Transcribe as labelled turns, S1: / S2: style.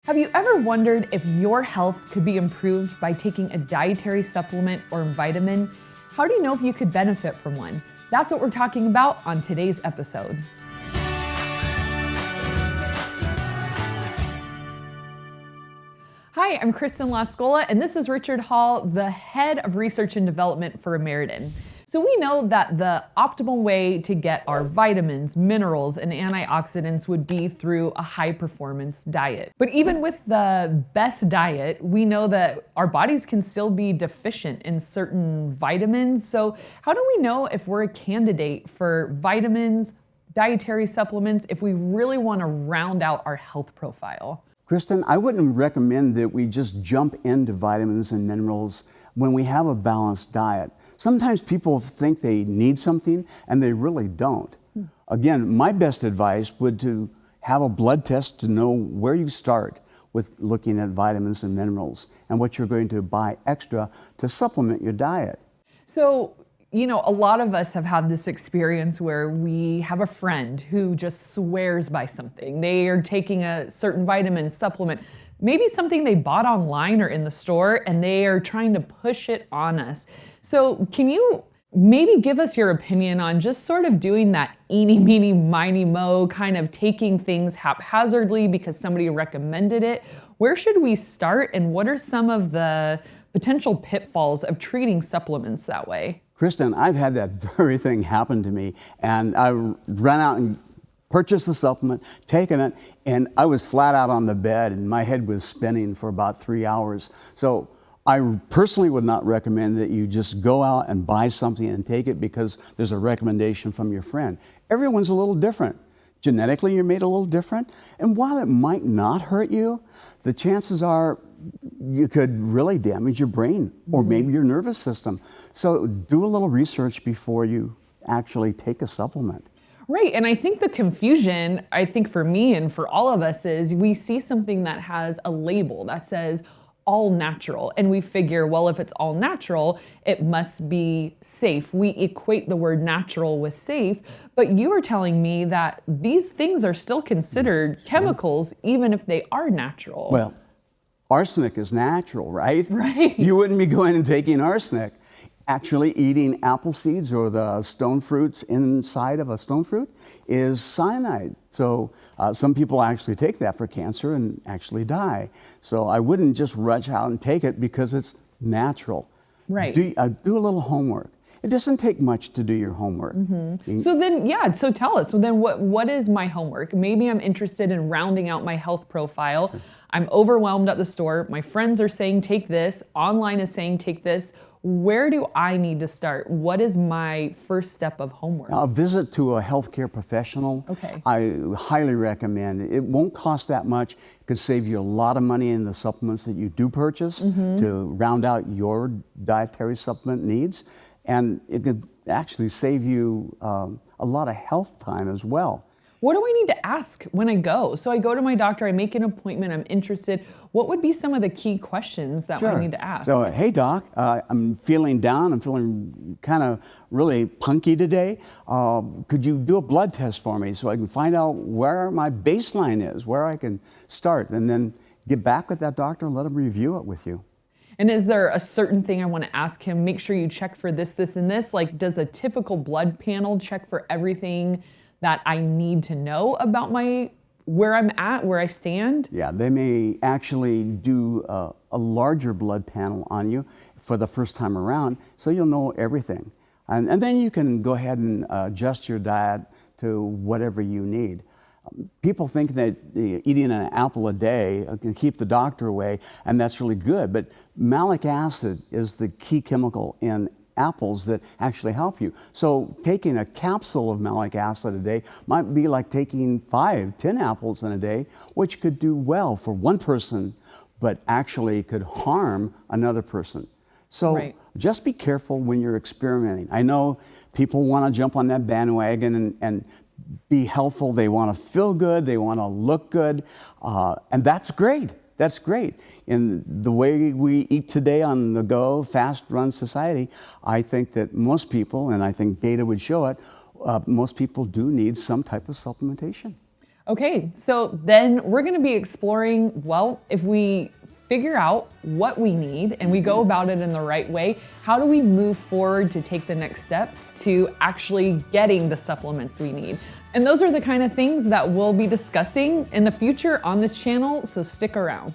S1: Have you ever wondered if your health could be improved by taking a dietary supplement or vitamin? How do you know if you could benefit from one? That's what we're talking about on today's episode. Hi, I'm Kristen Lascola, and this is Richard Hall, the head of research and development for Ameriden. So we know that the optimal way to get our vitamins, minerals, and antioxidants would be through a high-performance diet. But even with the best diet, we know that our bodies can still be deficient in certain vitamins. So how do we know if we're a candidate for vitamins, dietary supplements, if we really want to round out our health profile?
S2: Kristen, I wouldn't recommend that we just jump into vitamins and minerals when we have a balanced diet. Sometimes people think they need something and they really don't. Again, my best advice would to have a blood test to know where you start with looking at vitamins and minerals and what you're going to buy extra to supplement your diet.
S1: So, you know, a lot of us have had this experience where we have a friend who just swears by something. They are taking a certain vitamin supplement, maybe something they bought online or in the store, and they are trying to push it on us. So can you maybe give us your opinion on just sort of doing that eeny, meeny, miny, mo, kind of taking things haphazardly because somebody recommended it? Where should we start, and what are some of the potential pitfalls of treating supplements that way?
S2: Kristen, I've had that very thing happen to me, and I ran out and purchased the supplement, taken it, and I was flat out on the bed and my head was spinning for about 3 hours. So I personally would not recommend that you just go out and buy something and take it because there's a recommendation from your friend. Everyone's a little different. Genetically, you're made a little different. And while it might not hurt you, the chances are you could really damage your brain or maybe your nervous system. So do a little research before you actually take a supplement.
S1: Right, and I think the confusion, I think for me and for all of us, is we see something that has a label that says all natural, and we figure, well, if it's all natural, it must be safe. We equate the word natural with safe, but you are telling me that these things are still considered chemicals, even if they are natural.
S2: Well, arsenic is natural, right?
S1: Right.
S2: You wouldn't be going and taking arsenic. Actually, eating apple seeds or the stone fruits inside of a stone fruit is cyanide. So some people actually take that for cancer and actually die. So I wouldn't just rush out and take it because it's natural.
S1: Right.
S2: Do a little homework. It doesn't take much to do your homework.
S1: So then, so tell us. So then what is my homework? Maybe I'm interested in rounding out my health profile. Sure. I'm overwhelmed at the store. My friends are saying, take this. Online is saying, take this. Where do I need to start? What is my first step of homework?
S2: A visit to a healthcare professional.
S1: Okay.
S2: I highly recommend. It won't cost that much. It could save you a lot of money in the supplements that you do purchase to round out your dietary supplement needs. And it could actually save you a lot of health time as well.
S1: What do I need to ask when I go? So I go to my doctor, I make an appointment, I'm interested. What would be some of the key questions that I need to ask?
S2: So, hey doc, I'm feeling down, I'm feeling kind of really punky today. Could you do a blood test for me so I can find out where my baseline is, where I can start, and then get back with that doctor and let him review it with you.
S1: And is there a certain thing I want to ask him? Make sure you check for this, this, and this. Like, does a typical blood panel check for everything that I need to know about where I'm at, where I stand?
S2: Yeah, they may actually do a larger blood panel on you for the first time around, so you'll know everything. And then you can go ahead and adjust your diet to whatever you need. People think that eating an apple a day can keep the doctor away, and that's really good, but malic acid is the key chemical in apples that actually help you. So taking a capsule of malic acid a day might be like taking 5-10 apples in a day, which could do well for one person, but actually could harm another person. So just be careful when you're experimenting. I know people want to jump on that bandwagon and be helpful. They want to feel good. They want to look good. And that's great. That's great. In the way we eat today on the go, fast-run society, I think that most people, and I think data would show it, most people do need some type of supplementation.
S1: Okay, so then we're gonna be exploring, well, if we figure out what we need and we go about it in the right way, how do we move forward to take the next steps to actually getting the supplements we need? And those are the kind of things that we'll be discussing in the future on this channel, so stick around.